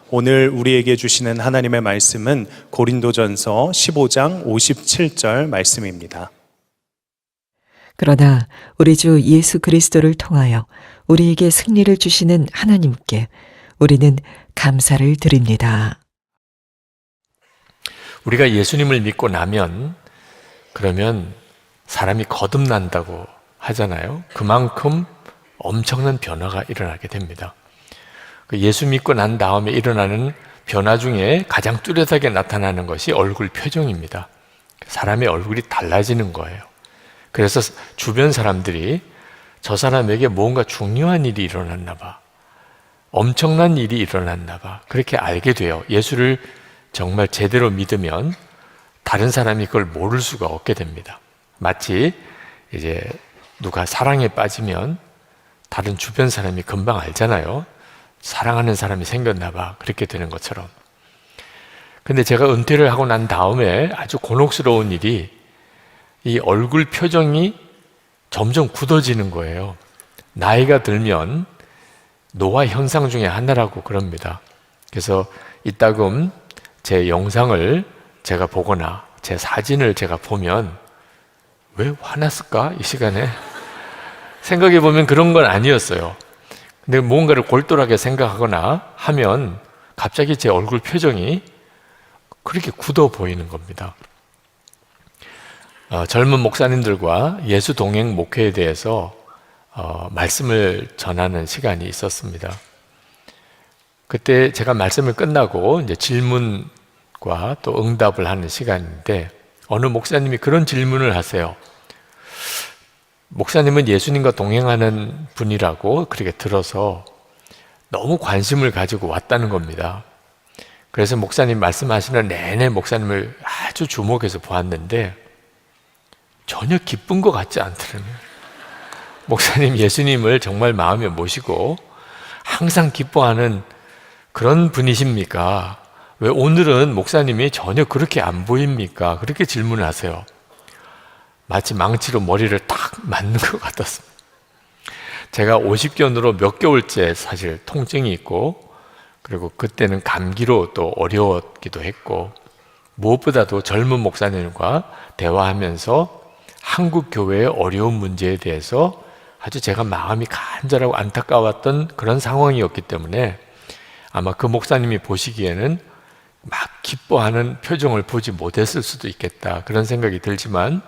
오늘 우리에게 주시는 하나님의 말씀은 고린도전서 15장 57절 말씀입니다. 그러나 우리 주 예수 그리스도를 통하여 우리에게 승리를 주시는 하나님께 우리는 감사를 드립니다. 우리가 예수님을 믿고 나면 그러면 사람이 거듭난다고 하잖아요. 그만큼 엄청난 변화가 일어나게 됩니다. 예수 믿고 난 다음에 일어나는 변화 중에 가장 뚜렷하게 나타나는 것이 얼굴 표정입니다. 사람의 얼굴이 달라지는 거예요. 그래서 주변 사람들이 저 사람에게 뭔가 중요한 일이 일어났나 봐, 엄청난 일이 일어났나 봐, 그렇게 알게 돼요. 예수를 정말 제대로 믿으면 다른 사람이 그걸 모를 수가 없게 됩니다. 마치 이제 누가 사랑에 빠지면 다른 주변 사람이 금방 알잖아요. 사랑하는 사람이 생겼나 봐, 그렇게 되는 것처럼. 근데 제가 은퇴를 하고 난 다음에 아주 곤혹스러운 일이 이 얼굴 표정이 점점 굳어지는 거예요. 나이가 들면 노화 현상 중에 하나라고 그럽니다. 그래서 이따금 제 영상을 제가 보거나 제 사진을 제가 보면 왜 화났을까? 이 시간에 생각해 보면 그런 건 아니었어요. 근데 뭔가를 골똘하게 생각하거나 하면 갑자기 제 얼굴 표정이 그렇게 굳어 보이는 겁니다. 젊은 목사님들과 예수 동행 목회에 대해서 말씀을 전하는 시간이 있었습니다. 그때 제가 말씀을 끝나고 이제 질문과 또 응답을 하는 시간인데 어느 목사님이 그런 질문을 하세요. 목사님은 예수님과 동행하는 분이라고 그렇게 들어서 너무 관심을 가지고 왔다는 겁니다. 그래서 목사님 말씀하시는 내내 목사님을 아주 주목해서 보았는데 전혀 기쁜 것 같지 않더라고요. 목사님 예수님을 정말 마음에 모시고 항상 기뻐하는 그런 분이십니까? 왜 오늘은 목사님이 전혀 그렇게 안 보입니까? 그렇게 질문을 하세요. 마치 망치로 머리를 탁 맞는 것 같았습니다. 제가 50견으로 몇 개월째 사실 통증이 있고, 그리고 그때는 감기로 또 어려웠기도 했고, 무엇보다도 젊은 목사님과 대화하면서 한국 교회의 어려운 문제에 대해서 아주 제가 마음이 간절하고 안타까웠던 그런 상황이었기 때문에 아마 그 목사님이 보시기에는 막 기뻐하는 표정을 보지 못했을 수도 있겠다, 그런 생각이 들지만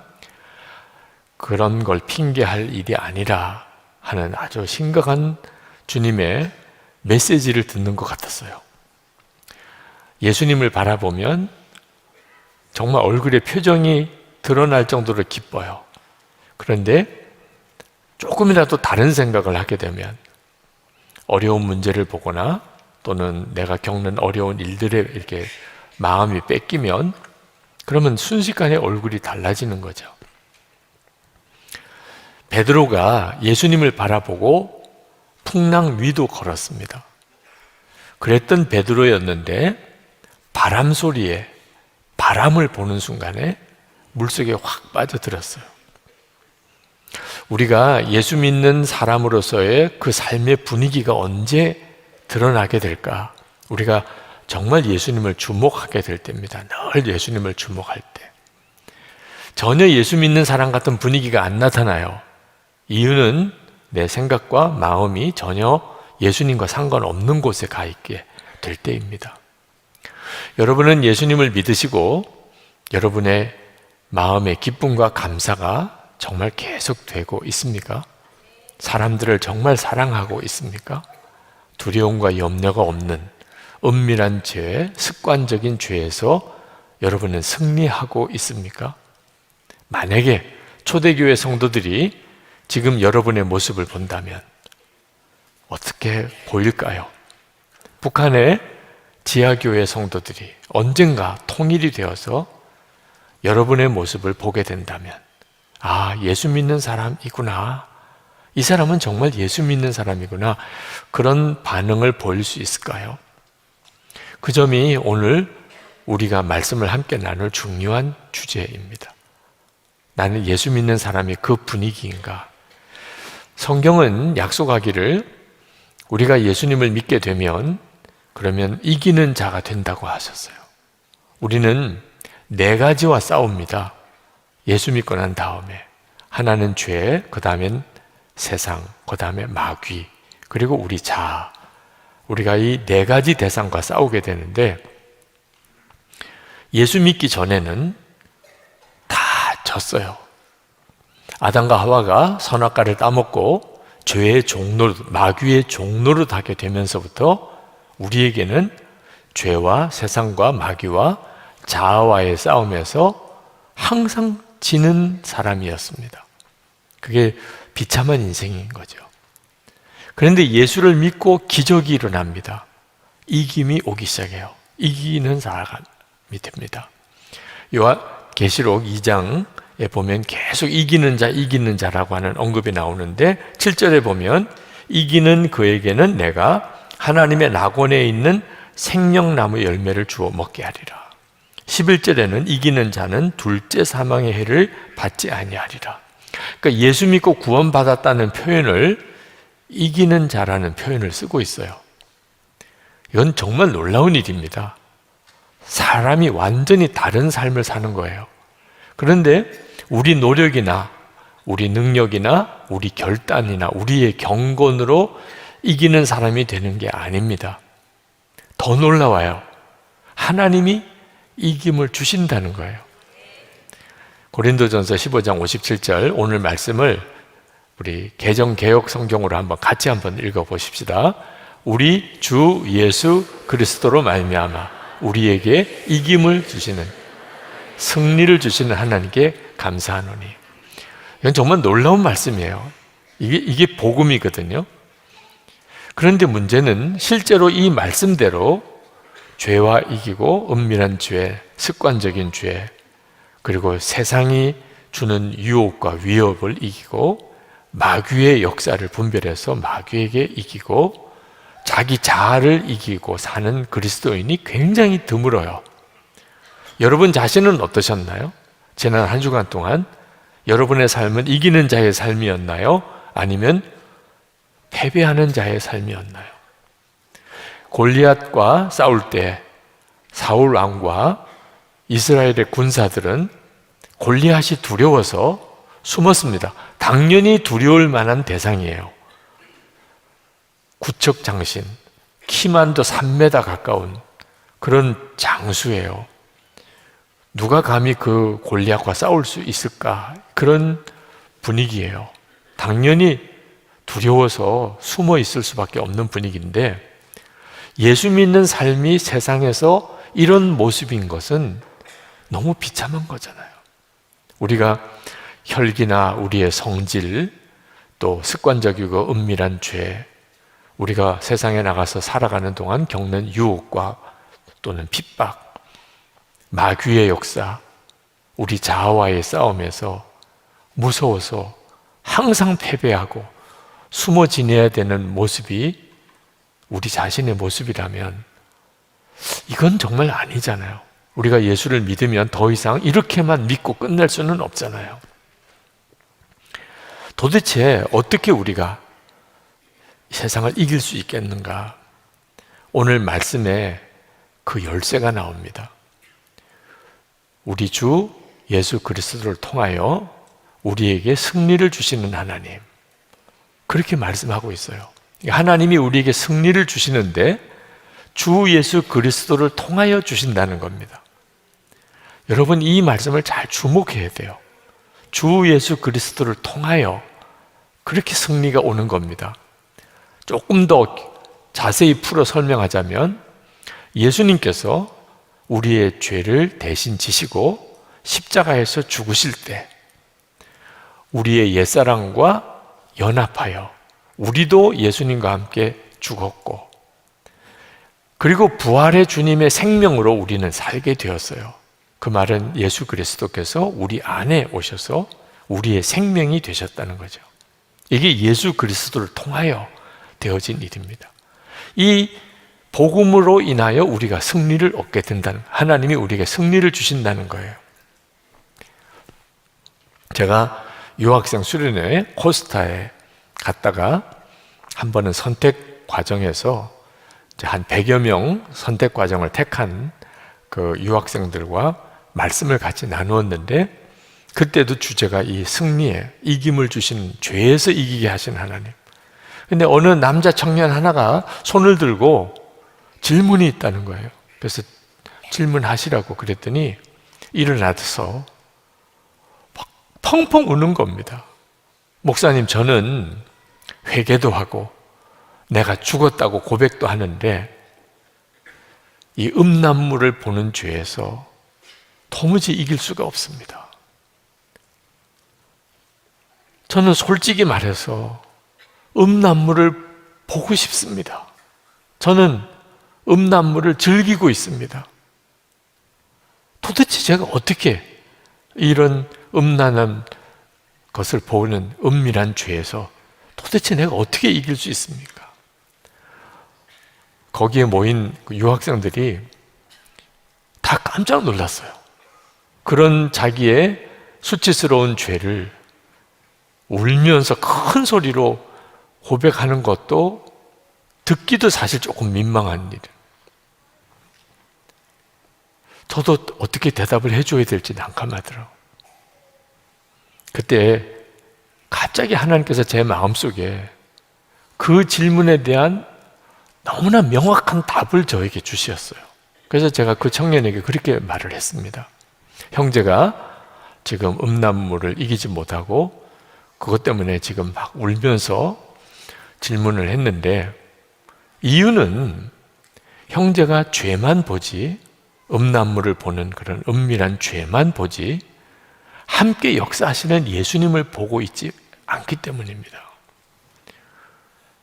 그런 걸 핑계할 일이 아니라 하는 아주 심각한 주님의 메시지를 듣는 것 같았어요. 예수님을 바라보면 정말 얼굴의 표정이 드러날 정도로 기뻐요. 그런데 조금이라도 다른 생각을 하게 되면, 어려운 문제를 보거나 또는 내가 겪는 어려운 일들에 이렇게 마음이 뺏기면, 그러면 순식간에 얼굴이 달라지는 거죠. 베드로가 예수님을 바라보고 풍랑 위도 걸었습니다. 그랬던 베드로였는데 바람 소리에, 바람을 보는 순간에 물속에 확 빠져들었어요. 우리가 예수 믿는 사람으로서의 그 삶의 분위기가 언제 드러나게 될까? 우리가 정말 예수님을 주목하게 될 때입니다. 늘 예수님을 주목할 때. 전혀 예수 믿는 사람 같은 분위기가 안 나타나요. 이유는 내 생각과 마음이 전혀 예수님과 상관없는 곳에 가 있게 될 때입니다. 여러분은 예수님을 믿으시고 여러분의 마음의 기쁨과 감사가 정말 계속되고 있습니까? 사람들을 정말 사랑하고 있습니까? 두려움과 염려가 없는 은밀한 죄, 습관적인 죄에서 여러분은 승리하고 있습니까? 만약에 초대교회 성도들이 지금 여러분의 모습을 본다면 어떻게 보일까요? 북한의 지하교회 성도들이 언젠가 통일이 되어서 여러분의 모습을 보게 된다면, 아, 예수 믿는 사람이구나, 이 사람은 정말 예수 믿는 사람이구나, 그런 반응을 보일 수 있을까요? 그 점이 오늘 우리가 말씀을 함께 나눌 중요한 주제입니다. 나는 예수 믿는 사람이 그 분위기인가? 성경은 약속하기를 우리가 예수님을 믿게 되면 그러면 이기는 자가 된다고 하셨어요. 우리는 네 가지와 싸웁니다. 예수 믿고 난 다음에 하나는 죄, 그 다음엔 세상, 그 다음에 마귀, 그리고 우리 자아. 우리가 이 네 가지 대상과 싸우게 되는데 예수 믿기 전에는 다 졌어요. 아담과 하와가 선악과를 따먹고 죄의 종로, 마귀의 종로로 하게 되면서부터 우리에게는 죄와 세상과 마귀와 자아와의 싸움에서 항상 지는 사람이었습니다. 그게 비참한 인생인 거죠. 그런데 예수를 믿고 기적이 일어납니다. 이김이 오기 시작해요. 이기는 사람이 됩니다. 계시록 2장에 보면 계속 이기는 자라고 하는 언급이 나오는데 7절에 보면 이기는 그에게는 내가 하나님의 낙원에 있는 생명나무 열매를 주어 먹게 하리라. 11절에는 이기는 자는 둘째 사망의 해를 받지 아니하리라. 그러니까 예수 믿고 구원받았다는 표현을 이기는 자라는 표현을 쓰고 있어요. 이건 정말 놀라운 일입니다. 사람이 완전히 다른 삶을 사는 거예요. 그런데 우리 노력이나 우리 능력이나 우리 결단이나 우리의 경건으로 이기는 사람이 되는 게 아닙니다. 더 놀라워요. 하나님이 이김을 주신다는 거예요. 고린도전서 15장 57절 오늘 말씀을 우리 개정개혁 성경으로 같이 한번 읽어보십시다. 우리 주 예수 그리스도로 말미암아 우리에게 이김을 주시는, 승리를 주시는 하나님께 감사하노니. 이건 정말 놀라운 말씀이에요. 이게 복음이거든요. 그런데 문제는 실제로 이 말씀대로 죄와 이기고 은밀한 죄, 습관적인 죄, 그리고 세상이 주는 유혹과 위협을 이기고 마귀의 역사를 분별해서 마귀에게 이기고 자기 자아를 이기고 사는 그리스도인이 굉장히 드물어요. 여러분 자신은 어떠셨나요? 지난 한 주간 동안 여러분의 삶은 이기는 자의 삶이었나요? 아니면 패배하는 자의 삶이었나요? 골리앗과 싸울 때 사울 왕과 이스라엘의 군사들은 골리앗이 두려워서 숨었습니다. 당연히 두려울 만한 대상이에요. 구척장신, 키만도 3m 가까운 그런 장수예요. 누가 감히 그 골리앗과 싸울 수 있을까? 그런 분위기예요. 당연히 두려워서 숨어 있을 수밖에 없는 분위기인데 예수 믿는 삶이 세상에서 이런 모습인 것은 너무 비참한 거잖아요. 우리가 혈기나 우리의 성질, 또 습관적이고 은밀한 죄, 우리가 세상에 나가서 살아가는 동안 겪는 유혹과 또는 핍박, 마귀의 역사, 우리 자아와의 싸움에서 무서워서 항상 패배하고 숨어 지내야 되는 모습이 우리 자신의 모습이라면 이건 정말 아니잖아요. 우리가 예수를 믿으면 더 이상 이렇게만 믿고 끝낼 수는 없잖아요. 도대체 어떻게 우리가 세상을 이길 수 있겠는가? 오늘 말씀에 그 열쇠가 나옵니다. 우리 주 예수 그리스도를 통하여 우리에게 승리를 주시는 하나님, 그렇게 말씀하고 있어요. 하나님이 우리에게 승리를 주시는데 주 예수 그리스도를 통하여 주신다는 겁니다. 여러분 이 말씀을 잘 주목해야 돼요. 주 예수 그리스도를 통하여 그렇게 승리가 오는 겁니다. 조금 더 자세히 풀어 설명하자면 예수님께서 우리의 죄를 대신 지시고 십자가에서 죽으실 때 우리의 옛사람과 연합하여 우리도 예수님과 함께 죽었고 그리고 부활의 주님의 생명으로 우리는 살게 되었어요. 그 말은 예수 그리스도께서 우리 안에 오셔서 우리의 생명이 되셨다는 거죠. 이게 예수 그리스도를 통하여 되어진 일입니다. 이 복음으로 인하여 우리가 승리를 얻게 된다는, 하나님이 우리에게 승리를 주신다는 거예요. 제가 유학생 수련회 코스타에 갔다가 한 번은 선택 과정에서 한 100여 명 선택 과정을 택한 그 유학생들과 말씀을 같이 나누었는데, 그때도 주제가 이 승리에 이김을 주시는, 죄에서 이기게 하신 하나님. 근데 어느 남자 청년 하나가 손을 들고 질문이 있다는 거예요. 그래서 질문하시라고 그랬더니 일어나서 막 펑펑 우는 겁니다. 목사님, 저는 회개도 하고 내가 죽었다고 고백도 하는데 이 음란물을 보는 죄에서 도무지 이길 수가 없습니다. 저는 솔직히 말해서 음란물을 보고 싶습니다. 저는 음란물을 즐기고 있습니다. 도대체 제가 어떻게 이런 음란한 것을 보는 은밀한 죄에서 도대체 내가 어떻게 이길 수 있습니까? 거기에 모인 유학생들이 다 깜짝 놀랐어요. 그런 자기의 수치스러운 죄를 울면서 큰 소리로 고백하는 것도 듣기도 사실 조금 민망한 일. 저도 어떻게 대답을 해줘야 될지 난감하더라고요. 그때 갑자기 하나님께서 제 마음속에 그 질문에 대한 너무나 명확한 답을 저에게 주셨어요. 그래서 제가 그 청년에게 그렇게 말을 했습니다. 형제가 지금 음란물을 이기지 못하고 그것 때문에 지금 막 울면서 질문을 했는데, 이유는 형제가 죄만 보지, 음란물을 보는 그런 은밀한 죄만 보지 함께 역사하시는 예수님을 보고 있지 않기 때문입니다.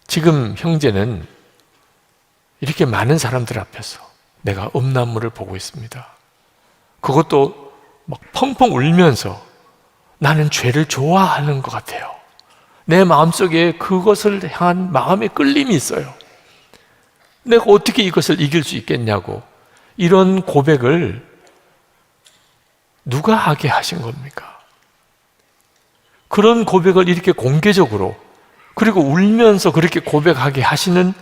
지금 형제는 이렇게 많은 사람들 앞에서 내가 음란물을 보고 있습니다. 그것도 막 펑펑 울면서 나는 죄를 좋아하는 것 같아요. 내 마음속에 그것을 향한 마음의 끌림이 있어요. 내가 어떻게 이것을 이길 수 있겠냐고, 이런 고백을 누가 하게 하신 겁니까? 그런 고백을 이렇게 공개적으로, 그리고 울면서 그렇게 고백하게 하시는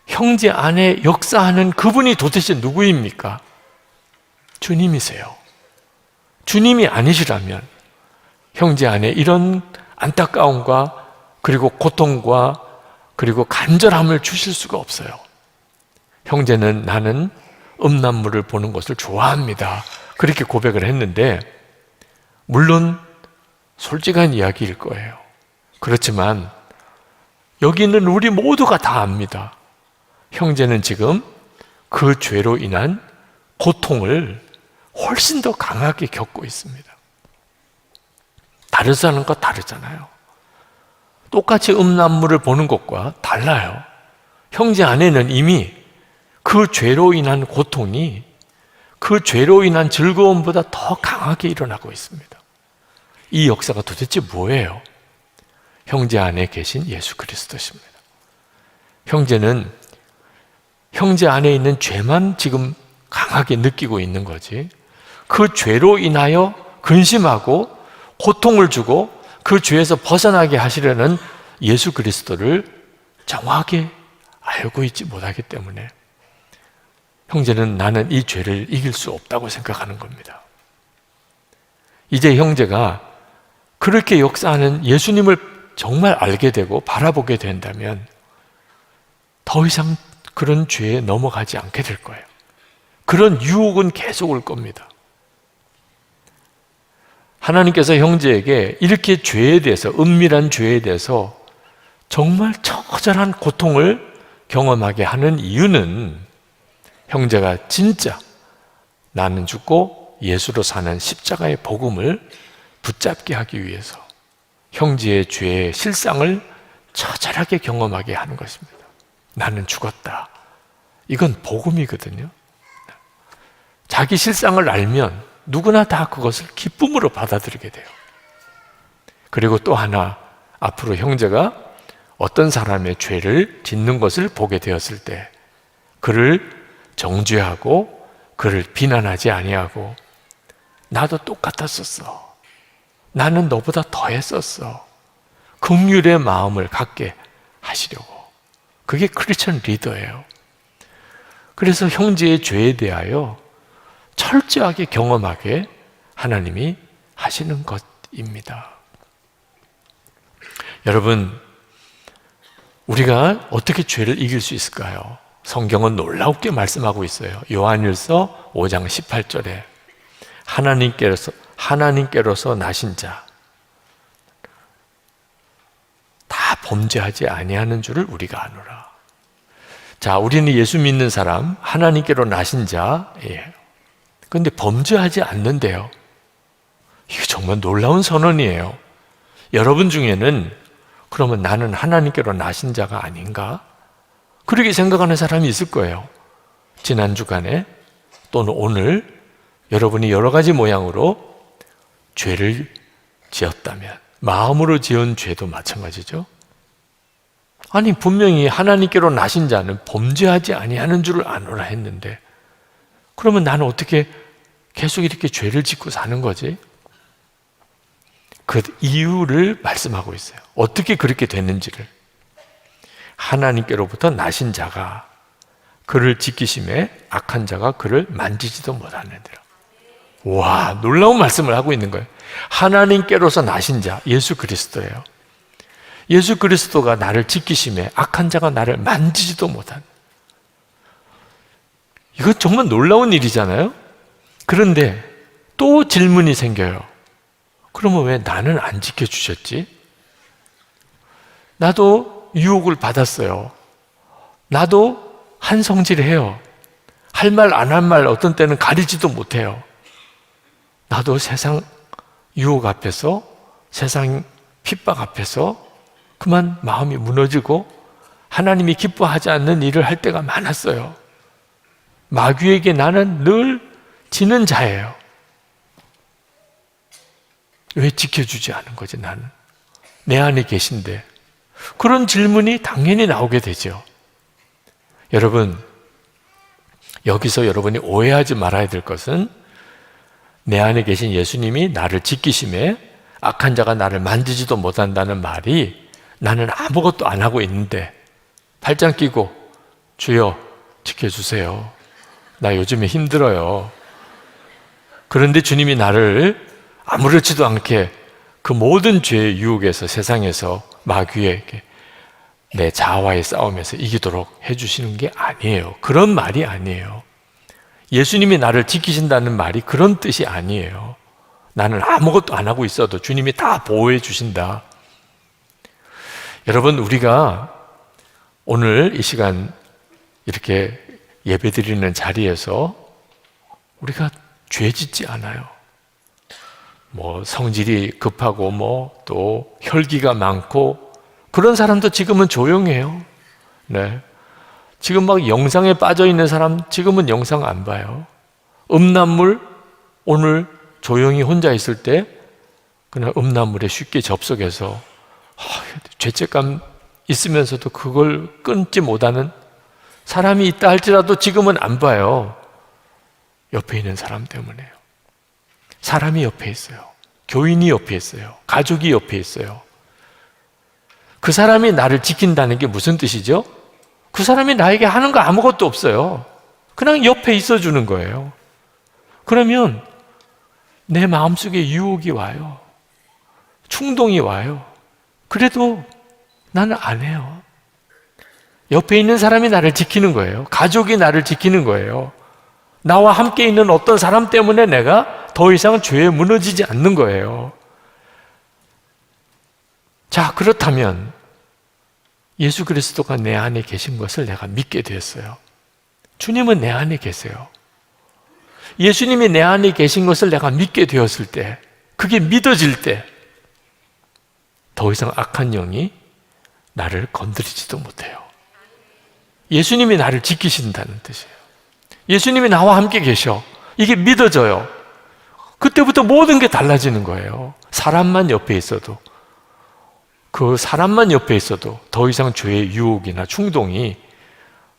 형제 안에 역사하는 그분이 도대체 누구입니까? 주님이세요. 주님이 아니시라면 형제 안에 이런 안타까움과 그리고 고통과 그리고 간절함을 주실 수가 없어요. 형제는 나는 음란물을 보는 것을 좋아합니다. 그렇게 고백을 했는데, 물론 솔직한 이야기일 거예요. 그렇지만 여기는 우리 모두가 다 압니다. 형제는 지금 그 죄로 인한 고통을 훨씬 더 강하게 겪고 있습니다. 다른 사람과 다르잖아요. 똑같이 음란물을 보는 것과 달라요. 형제 안에는 이미 그 죄로 인한 고통이 그 죄로 인한 즐거움보다 더 강하게 일어나고 있습니다. 이 역사가 도대체 뭐예요? 형제 안에 계신 예수 그리스도십니다. 형제는 형제 안에 있는 죄만 지금 강하게 느끼고 있는 거지, 그 죄로 인하여 근심하고 고통을 주고 그 죄에서 벗어나게 하시려는 예수 그리스도를 정확하게 알고 있지 못하기 때문에 형제는 나는 이 죄를 이길 수 없다고 생각하는 겁니다. 이제 형제가 그렇게 역사하는 예수님을 정말 알게 되고 바라보게 된다면 더 이상 그런 죄에 넘어가지 않게 될 거예요. 그런 유혹은 계속 올 겁니다. 하나님께서 형제에게 이렇게 죄에 대해서, 은밀한 죄에 대해서 정말 처절한 고통을 경험하게 하는 이유는 형제가 진짜 나는 죽고 예수로 사는 십자가의 복음을 붙잡게 하기 위해서 형제의 죄의 실상을 처절하게 경험하게 하는 것입니다. 나는 죽었다. 이건 복음이거든요. 자기 실상을 알면 누구나 다 그것을 기쁨으로 받아들이게 돼요. 그리고 또 하나, 앞으로 형제가 어떤 사람의 죄를 짓는 것을 보게 되었을 때 그를 정죄하고 그를 비난하지 아니하고 나도 똑같았었어, 나는 너보다 더했었어, 긍휼의 마음을 갖게 하시려고. 그게 크리스천 리더예요. 그래서 형제의 죄에 대하여 철저하게 경험하게 하나님이 하시는 것입니다. 여러분, 우리가 어떻게 죄를 이길 수 있을까요? 성경은 놀랍게 말씀하고 있어요. 요한일서 5장 18절에 하나님께로서 나신 자, 다 범죄하지 아니하는 줄을 우리가 아노라. 자, 우리는 예수 믿는 사람, 하나님께로 나신 자예요. 그런데 범죄하지 않는데요. 이게 정말 놀라운 선언이에요. 여러분 중에는 그러면 나는 하나님께로 나신 자가 아닌가? 그렇게 생각하는 사람이 있을 거예요. 지난 주간에 또는 오늘 여러분이 여러 가지 모양으로 죄를 지었다면, 마음으로 지은 죄도 마찬가지죠. 아니, 분명히 하나님께로 나신 자는 범죄하지 아니하는 줄을 아노라 했는데, 그러면 나는 어떻게 계속 이렇게 죄를 짓고 사는 거지? 그 이유를 말씀하고 있어요. 어떻게 그렇게 됐는지를. 하나님께로부터 나신 자가 그를 지키심에 악한 자가 그를 만지지도 못하느니라. 와, 놀라운 말씀을 하고 있는 거예요. 하나님께로서 나신 자, 예수 그리스도예요. 예수 그리스도가 나를 지키심에 악한 자가 나를 만지지도 못한. 이거 정말 놀라운 일이잖아요. 그런데 또 질문이 생겨요. 그러면 왜 나는 안 지켜주셨지? 나도 유혹을 받았어요. 나도 한성질해요. 할 말 안 한 말 어떤 때는 가리지도 못해요. 나도 세상 유혹 앞에서, 세상 핍박 앞에서 그만 마음이 무너지고 하나님이 기뻐하지 않는 일을 할 때가 많았어요. 마귀에게 나는 늘 지는 자예요. 왜 지켜주지 않은 거지, 나는? 내 안에 계신데. 그런 질문이 당연히 나오게 되죠. 여러분, 여기서 여러분이 오해하지 말아야 될 것은 내 안에 계신 예수님이 나를 지키심에 악한 자가 나를 만지지도 못한다는 말이 나는 아무것도 안 하고 있는데 팔짱 끼고 주여 지켜주세요. 나 요즘에 힘들어요. 그런데 주님이 나를 아무렇지도 않게 그 모든 죄의 유혹에서, 세상에서 마귀에게 내 자아와의 싸움에서 이기도록 해주시는 게 아니에요. 그런 말이 아니에요. 예수님이 나를 지키신다는 말이 그런 뜻이 아니에요. 나는 아무것도 안 하고 있어도 주님이 다 보호해 주신다. 여러분, 우리가 오늘 이 시간 이렇게 예배드리는 자리에서 우리가 죄 짓지 않아요. 뭐 성질이 급하고 뭐 또 혈기가 많고 그런 사람도 지금은 조용해요. 네. 지금 막 영상에 빠져 있는 사람 지금은 영상 안 봐요. 음란물 오늘 조용히 혼자 있을 때 그냥 음란물에 쉽게 접속해서 죄책감 있으면서도 그걸 끊지 못하는 사람이 있다 할지라도 지금은 안 봐요. 옆에 있는 사람 때문에요. 사람이 옆에 있어요. 교인이 옆에 있어요. 가족이 옆에 있어요. 그 사람이 나를 지킨다는 게 무슨 뜻이죠? 그 사람이 나에게 하는 거 아무것도 없어요. 그냥 옆에 있어주는 거예요. 그러면 내 마음속에 유혹이 와요. 충동이 와요. 그래도 나는 안 해요. 옆에 있는 사람이 나를 지키는 거예요. 가족이 나를 지키는 거예요. 나와 함께 있는 어떤 사람 때문에 내가 더 이상 죄에 무너지지 않는 거예요. 자, 그렇다면 예수 그리스도가 내 안에 계신 것을 내가 믿게 되었어요. 주님은 내 안에 계세요. 예수님이 내 안에 계신 것을 내가 믿게 되었을 때, 그게 믿어질 때 더 이상 악한 영이 나를 건드리지도 못해요. 예수님이 나를 지키신다는 뜻이에요. 예수님이 나와 함께 계셔. 이게 믿어져요. 그때부터 모든 게 달라지는 거예요. 사람만 옆에 있어도, 그 사람만 옆에 있어도 더 이상 죄의 유혹이나 충동이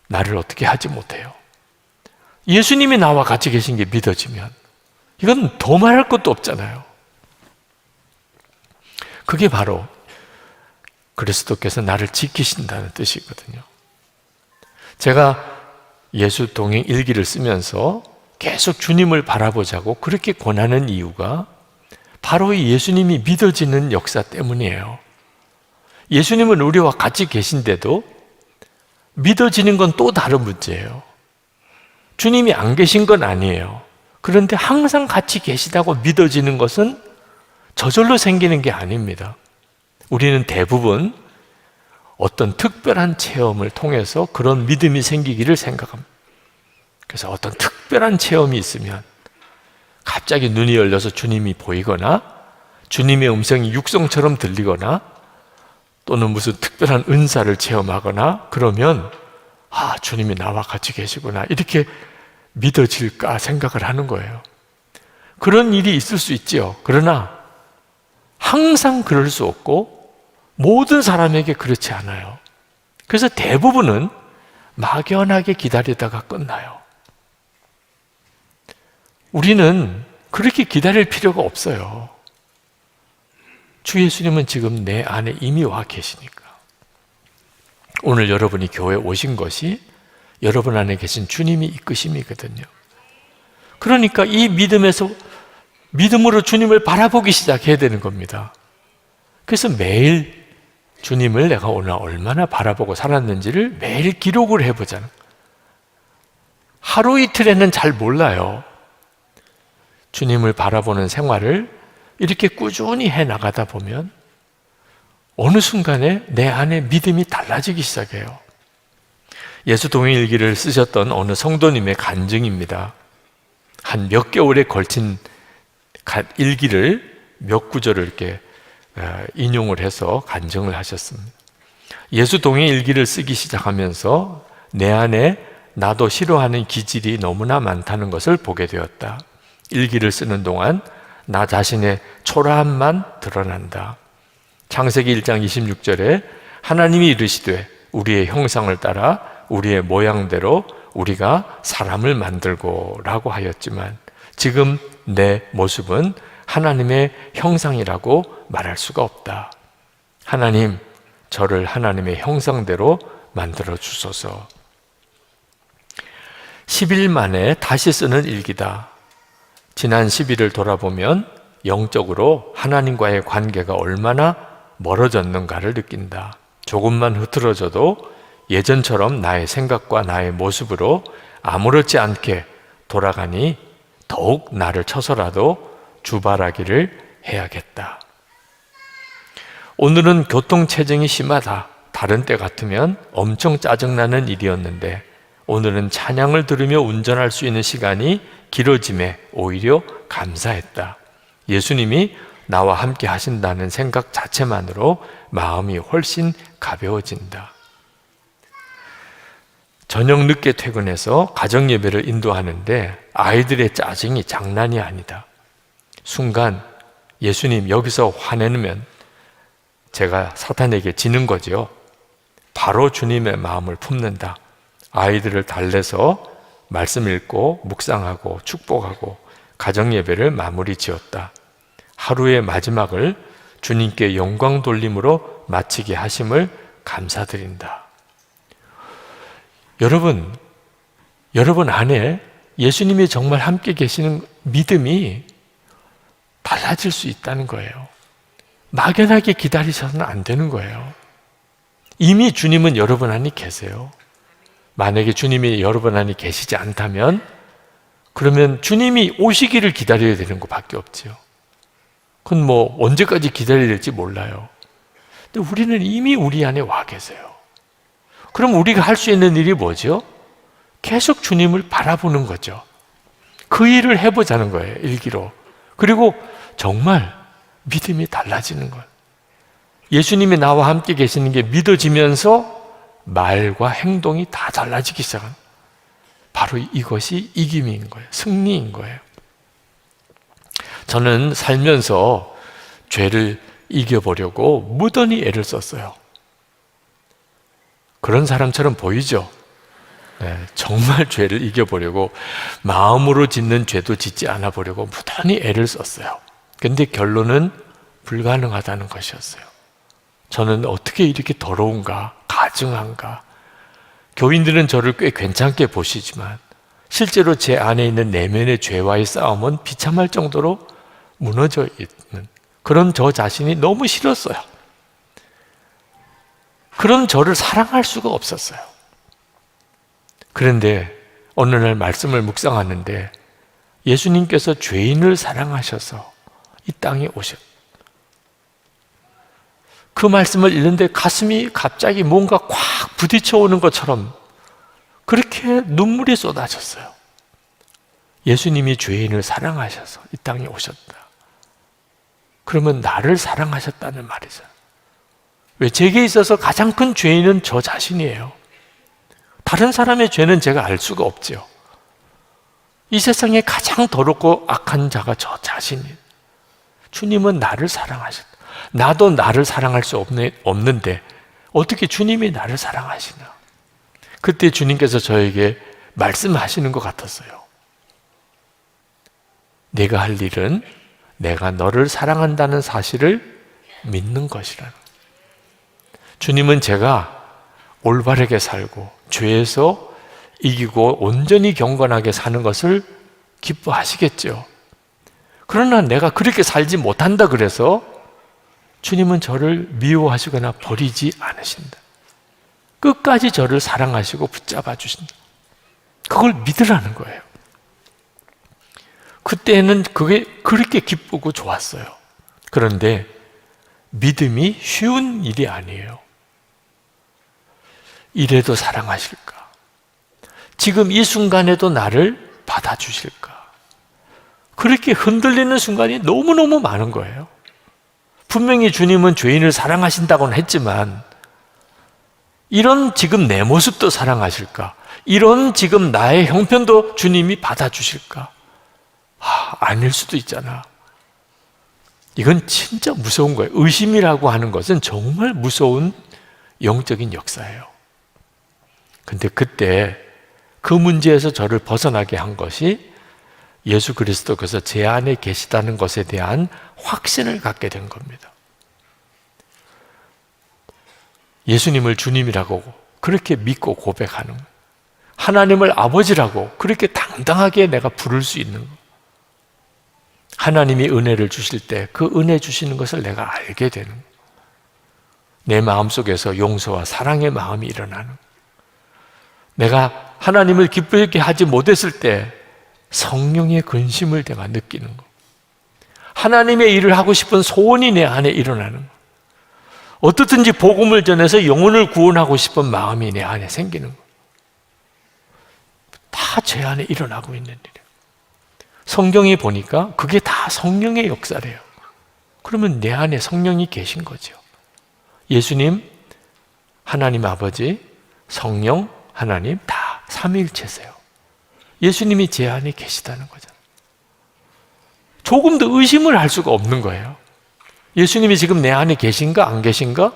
나를 어떻게 하지 못해요. 예수님이 나와 같이 계신 게 믿어지면 이건 더 말할 것도 없잖아요. 그게 바로 그리스도께서 나를 지키신다는 뜻이거든요. 제가 예수 동행 일기를 쓰면서 계속 주님을 바라보자고 그렇게 권하는 이유가 바로 이 예수님이 믿어지는 역사 때문이에요. 예수님은 우리와 같이 계신데도 믿어지는 건 또 다른 문제예요. 주님이 안 계신 건 아니에요. 그런데 항상 같이 계시다고 믿어지는 것은 저절로 생기는 게 아닙니다. 우리는 대부분 어떤 특별한 체험을 통해서 그런 믿음이 생기기를 생각합니다. 그래서 어떤 특별한 체험이 있으면 갑자기 눈이 열려서 주님이 보이거나 주님의 음성이 육성처럼 들리거나 또는 무슨 특별한 은사를 체험하거나 그러면 주님이 나와 같이 계시구나 이렇게 믿어질까 생각을 하는 거예요. 그런 일이 있을 수 있지요. 그러나 항상 그럴 수 없고 모든 사람에게 그렇지 않아요. 그래서 대부분은 막연하게 기다리다가 끝나요. 우리는 그렇게 기다릴 필요가 없어요. 주 예수님은 지금 내 안에 이미 와 계시니까. 오늘 여러분이 교회에 오신 것이 여러분 안에 계신 주님이 이끄심이거든요. 그러니까 이 믿음으로 주님을 바라보기 시작해야 되는 겁니다. 그래서 매일 주님을 내가 오늘 얼마나 바라보고 살았는지를 매일 기록을 해보자는. 하루 이틀에는 잘 몰라요. 주님을 바라보는 생활을 이렇게 꾸준히 해나가다 보면 어느 순간에 내 안에 믿음이 달라지기 시작해요. 예수 동행일기를 쓰셨던 어느 성도님의 간증입니다. 한 몇 개월에 걸친 일기를 몇 구절을 이렇게 인용을 해서 간증을 하셨습니다. 예수 동행일기를 쓰기 시작하면서 내 안에 나도 싫어하는 기질이 너무나 많다는 것을 보게 되었다. 일기를 쓰는 동안 나 자신의 초라함만 드러난다. 창세기 1장 26절에 하나님이 이르시되 우리의 형상을 따라 우리의 모양대로 우리가 사람을 만들고 라고 하였지만 지금 내 모습은 하나님의 형상이라고 말할 수가 없다. 하나님, 저를 하나님의 형상대로 만들어 주소서. 10일 만에 다시 쓰는 일기다. 지난 10일을 돌아보면 영적으로 하나님과의 관계가 얼마나 멀어졌는가를 느낀다. 조금만 흐트러져도 예전처럼 나의 생각과 나의 모습으로 아무렇지 않게 돌아가니 더욱 나를 쳐서라도 주발하기를 해야겠다. 오늘은 교통체증이 심하다. 다른 때 같으면 엄청 짜증나는 일이었는데 오늘은 찬양을 들으며 운전할 수 있는 시간이 길어짐에 오히려 감사했다. 예수님이 나와 함께 하신다는 생각 자체만으로 마음이 훨씬 가벼워진다. 저녁 늦게 퇴근해서 가정 예배를 인도하는데 아이들의 짜증이 장난이 아니다. 순간 예수님 여기서 화내면 제가 사탄에게 지는 거죠. 바로 주님의 마음을 품는다. 아이들을 달래서 말씀 읽고 묵상하고 축복하고 가정 예배를 마무리 지었다. 하루의 마지막을 주님께 영광 돌림으로 마치게 하심을 감사드린다. 여러분 안에 예수님이 정말 함께 계시는 믿음이 달라질 수 있다는 거예요. 막연하게 기다리셔서는 안 되는 거예요. 이미 주님은 여러분 안에 계세요. 만약에 주님이 여러분 안에 계시지 않다면 그러면 주님이 오시기를 기다려야 되는 것밖에 없지요. 그건 언제까지 기다려야 될지 몰라요. 근데 우리는 이미 우리 안에 와 계세요. 그럼 우리가 할 수 있는 일이 뭐죠? 계속 주님을 바라보는 거죠. 그 일을 해보자는 거예요, 일기로. 그리고 정말 믿음이 달라지는 거예요. 예수님이 나와 함께 계시는 게 믿어지면서 말과 행동이 다 달라지기 시작합니다. 바로 이것이 이김인 거예요. 승리인 거예요. 저는 살면서 죄를 이겨보려고 무던히 애를 썼어요. 그런 사람처럼 보이죠? 네, 정말 죄를 이겨보려고 마음으로 짓는 죄도 짓지 않아 보려고 무던히 애를 썼어요. 근데 결론은 불가능하다는 것이었어요. 저는 어떻게 이렇게 더러운가, 가증한가, 교인들은 저를 꽤 괜찮게 보시지만 실제로 제 안에 있는 내면의 죄와의 싸움은 비참할 정도로 무너져 있는 그런 저 자신이 너무 싫었어요. 그런 저를 사랑할 수가 없었어요. 그런데 어느 날 말씀을 묵상하는데 예수님께서 죄인을 사랑하셔서 이 땅에 오셨. 그 말씀을 읽는데 가슴이 갑자기 뭔가 콱 부딪혀 오는 것처럼 그렇게 눈물이 쏟아졌어요. 예수님이 죄인을 사랑하셔서 이 땅에 오셨다. 그러면 나를 사랑하셨다는 말이죠. 왜? 제게 있어서 가장 큰 죄인은 저 자신이에요. 다른 사람의 죄는 제가 알 수가 없죠. 이 세상에 가장 더럽고 악한 자가 저 자신이에요. 주님은 나를 사랑하셨다. 나도 나를 사랑할 수 없는데 어떻게 주님이 나를 사랑하시나? 그때 주님께서 저에게 말씀하시는 것 같았어요. 내가 할 일은 내가 너를 사랑한다는 사실을 믿는 것이라는. 주님은 제가 올바르게 살고 죄에서 이기고 온전히 경건하게 사는 것을 기뻐하시겠죠. 그러나 내가 그렇게 살지 못한다 그래서 주님은 저를 미워하시거나 버리지 않으신다. 끝까지 저를 사랑하시고 붙잡아 주신다. 그걸 믿으라는 거예요. 그때는 그게 그렇게 기쁘고 좋았어요. 그런데 믿음이 쉬운 일이 아니에요. 이래도 사랑하실까? 지금 이 순간에도 나를 받아주실까? 그렇게 흔들리는 순간이 너무너무 많은 거예요. 분명히 주님은 죄인을 사랑하신다고는 했지만 이런 지금 내 모습도 사랑하실까? 이런 지금 나의 형편도 주님이 받아주실까? 아닐 수도 있잖아. 이건 진짜 무서운 거예요. 의심이라고 하는 것은 정말 무서운 영적인 역사예요. 근데 그때 그 문제에서 저를 벗어나게 한 것이 예수 그리스도께서 제 안에 계시다는 것에 대한 확신을 갖게 된 겁니다. 예수님을 주님이라고 그렇게 믿고 고백하는 거예요. 하나님을 아버지라고 그렇게 당당하게 내가 부를 수 있는 거예요. 하나님이 은혜를 주실 때 그 은혜 주시는 것을 내가 알게 되는 거예요. 내 마음속에서 용서와 사랑의 마음이 일어나는 거예요. 내가 하나님을 기쁘게 하지 못했을 때 성령의 근심을 내가 느끼는 거. 하나님의 일을 하고 싶은 소원이 내 안에 일어나는 거. 어떻든지 복음을 전해서 영혼을 구원하고 싶은 마음이 내 안에 생기는 거. 다 제 안에 일어나고 있는 일이에요. 성경에 보니까 그게 다 성령의 역사래요. 그러면 내 안에 성령이 계신 거죠. 예수님, 하나님 아버지, 성령, 하나님 다 삼위일체세요. 예수님이 제 안에 계시다는 거잖아요. 조금 더 의심을 할 수가 없는 거예요. 예수님이 지금 내 안에 계신가 안 계신가?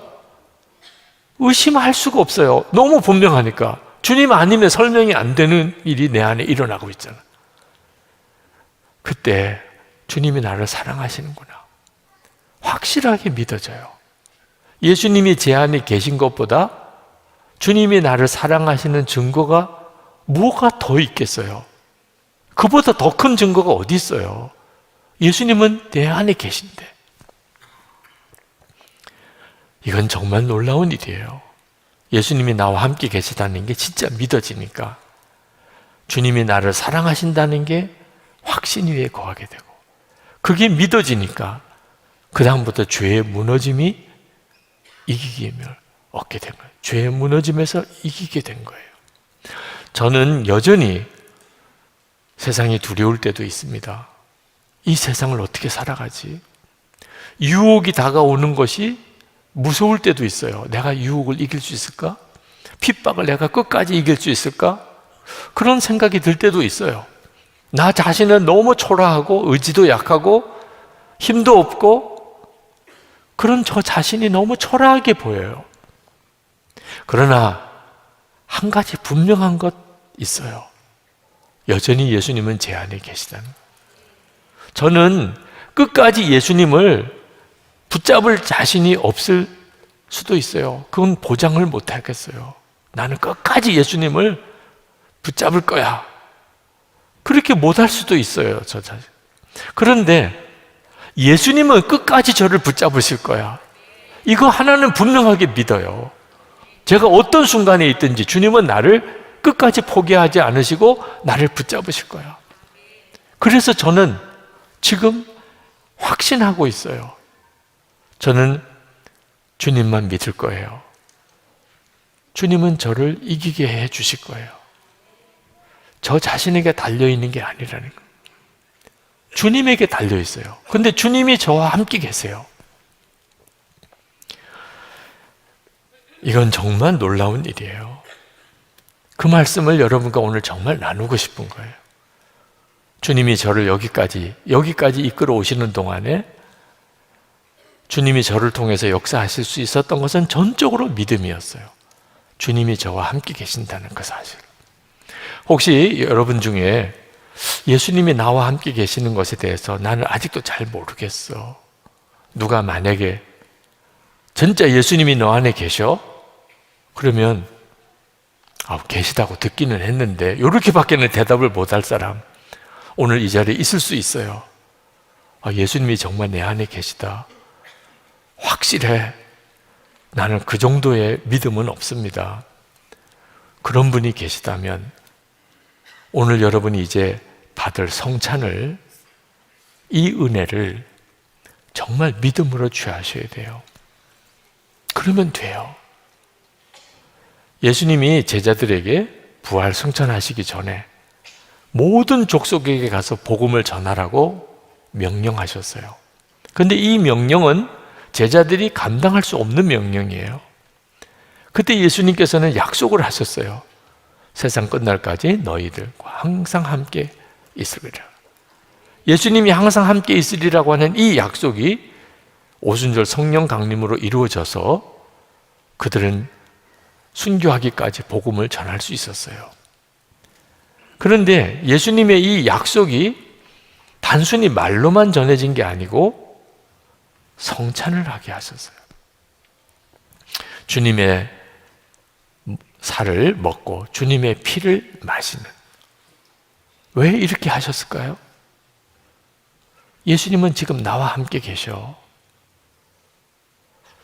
의심할 수가 없어요. 너무 분명하니까. 주님 아니면 설명이 안 되는 일이 내 안에 일어나고 있잖아. 그때 주님이 나를 사랑하시는구나. 확실하게 믿어져요. 예수님이 제 안에 계신 것보다 주님이 나를 사랑하시는 증거가 뭐가 더 있겠어요? 그보다 더 큰 증거가 어디 있어요? 예수님은 내 안에 계신데. 이건 정말 놀라운 일이에요. 예수님이 나와 함께 계시다는 게 진짜 믿어지니까 주님이 나를 사랑하신다는 게 확신 위에 거하게 되고 그게 믿어지니까 그 다음부터 죄의 무너짐이 이기기를 얻게 된 거예요. 죄의 무너짐에서 이기게 된 거예요. 저는 여전히 세상이 두려울 때도 있습니다. 이 세상을 어떻게 살아가지? 유혹이 다가오는 것이 무서울 때도 있어요. 내가 유혹을 이길 수 있을까? 핍박을 내가 끝까지 이길 수 있을까? 그런 생각이 들 때도 있어요. 나 자신은 너무 초라하고 의지도 약하고 힘도 없고 그런 저 자신이 너무 초라하게 보여요. 그러나 한 가지 분명한 것 있어요. 여전히 예수님은 제 안에 계시다는 거예요. 저는 끝까지 예수님을 붙잡을 자신이 없을 수도 있어요. 그건 보장을 못 하겠어요. 나는 끝까지 예수님을 붙잡을 거야. 그렇게 못할 수도 있어요, 저 자신. 그런데 예수님은 끝까지 저를 붙잡으실 거야. 이거 하나는 분명하게 믿어요. 제가 어떤 순간에 있든지 주님은 나를 끝까지 포기하지 않으시고 나를 붙잡으실 거야. 그래서 저는 지금 확신하고 있어요. 저는 주님만 믿을 거예요. 주님은 저를 이기게 해 주실 거예요. 저 자신에게 달려있는 게 아니라는 거예요. 주님에게 달려있어요. 근데 주님이 저와 함께 계세요. 이건 정말 놀라운 일이에요. 그 말씀을 여러분과 오늘 정말 나누고 싶은 거예요. 주님이 저를 여기까지 이끌어 오시는 동안에 주님이 저를 통해서 역사하실 수 있었던 것은 전적으로 믿음이었어요. 주님이 저와 함께 계신다는 그 사실. 혹시 여러분 중에 예수님이 나와 함께 계시는 것에 대해서 나는 아직도 잘 모르겠어. 누가 만약에 진짜 예수님이 너 안에 계셔? 그러면 계시다고 듣기는 했는데 이렇게밖에는 대답을 못할 사람 오늘 이 자리에 있을 수 있어요. 예수님이 정말 내 안에 계시다. 확실해. 나는 그 정도의 믿음은 없습니다. 그런 분이 계시다면 오늘 여러분이 이제 받을 성찬을, 이 은혜를 정말 믿음으로 취하셔야 돼요. 그러면 돼요. 예수님이 제자들에게 부활 승천하시기 전에 모든 족속에게 가서 복음을 전하라고 명령하셨어요. 그런데 이 명령은 제자들이 감당할 수 없는 명령이에요. 그때 예수님께서는 약속을 하셨어요. 세상 끝날까지 너희들과 항상 함께 있으리라. 예수님이 항상 함께 있으리라고 하는 이 약속이 오순절 성령 강림으로 이루어져서 그들은 순교하기까지 복음을 전할 수 있었어요. 그런데 예수님의 이 약속이 단순히 말로만 전해진 게 아니고 성찬을 하게 하셨어요. 주님의 살을 먹고 주님의 피를 마시는. 왜 이렇게 하셨을까요? 예수님은 지금 나와 함께 계셔.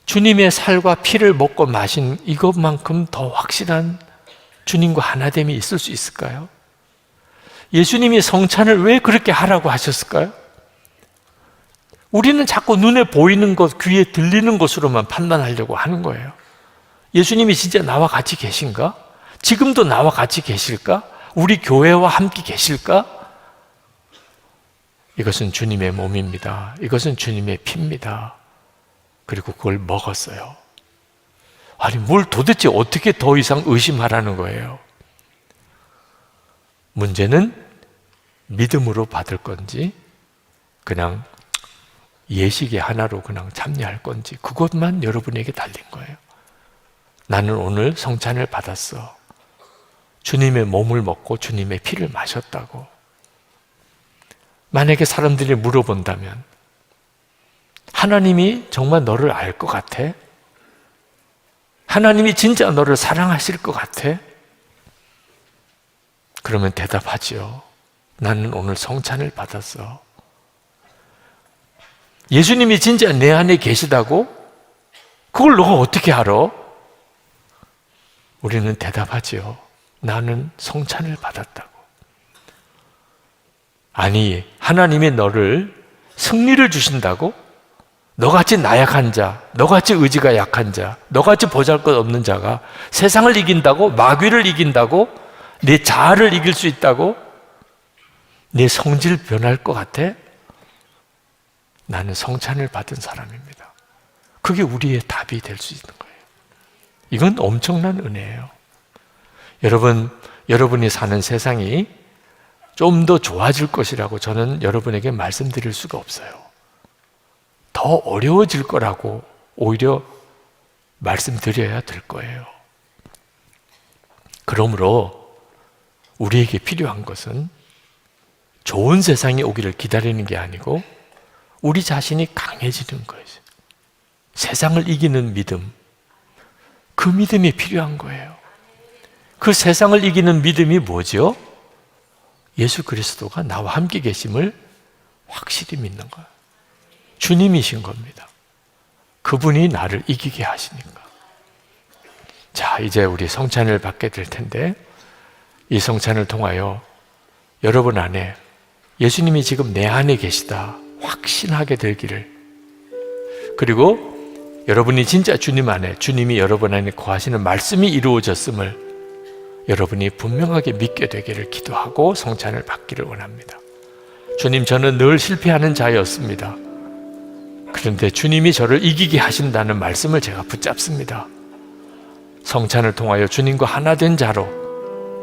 주님의 살과 피를 먹고 마신 이것만큼 더 확실한 주님과 하나됨이 있을 수 있을까요? 예수님이 성찬을 왜 그렇게 하라고 하셨을까요? 우리는 자꾸 눈에 보이는 것, 귀에 들리는 것으로만 판단하려고 하는 거예요. 예수님이 진짜 나와 같이 계신가? 지금도 나와 같이 계실까? 우리 교회와 함께 계실까? 이것은 주님의 몸입니다. 이것은 주님의 피입니다. 그리고 그걸 먹었어요. 아니, 뭘 도대체 어떻게 더 이상 의심하라는 거예요? 문제는 믿음으로 받을 건지 그냥 예식의 하나로 그냥 참여할 건지 그것만 여러분에게 달린 거예요. 나는 오늘 성찬을 받았어. 주님의 몸을 먹고 주님의 피를 마셨다고. 만약에 사람들이 물어본다면 하나님이 정말 너를 알 것 같아? 하나님이 진짜 너를 사랑하실 것 같아? 그러면 대답하지요. 나는 오늘 성찬을 받았어. 예수님이 진짜 내 안에 계시다고? 그걸 너가 어떻게 알아? 우리는 대답하지요. 나는 성찬을 받았다고. 아니, 하나님이 너를 승리를 주신다고? 너같이 나약한 자, 너같이 의지가 약한 자, 너같이 보잘것없는 자가 세상을 이긴다고? 마귀를 이긴다고? 내 자아를 이길 수 있다고? 내 성질 변할 것 같아? 나는 성찬을 받은 사람입니다. 그게 우리의 답이 될 수 있는 거예요. 이건 엄청난 은혜예요. 여러분이 사는 세상이 좀 더 좋아질 것이라고 저는 여러분에게 말씀드릴 수가 없어요. 더 어려워질 거라고 오히려 말씀드려야 될 거예요. 그러므로 우리에게 필요한 것은 좋은 세상이 오기를 기다리는 게 아니고 우리 자신이 강해지는 거예요. 세상을 이기는 믿음, 그 믿음이 필요한 거예요. 그 세상을 이기는 믿음이 뭐죠? 예수 그리스도가 나와 함께 계심을 확실히 믿는 거예요. 주님이신 겁니다. 그분이 나를 이기게 하시니까. 자, 이제 우리 성찬을 받게 될 텐데, 이 성찬을 통하여 여러분 안에 예수님이 지금 내 안에 계시다 확신하게 되기를, 그리고 여러분이 진짜 주님 안에, 주님이 여러분 안에 거하시는 말씀이 이루어졌음을 여러분이 분명하게 믿게 되기를 기도하고 성찬을 받기를 원합니다. 주님, 저는 늘 실패하는 자였습니다. 그런데 주님이 저를 이기게 하신다는 말씀을 제가 붙잡습니다. 성찬을 통하여 주님과 하나 된 자로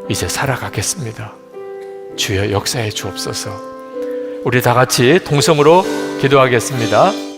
이제 살아가겠습니다. 주여 역사해 주옵소서. 우리 다 같이 통성으로 기도하겠습니다.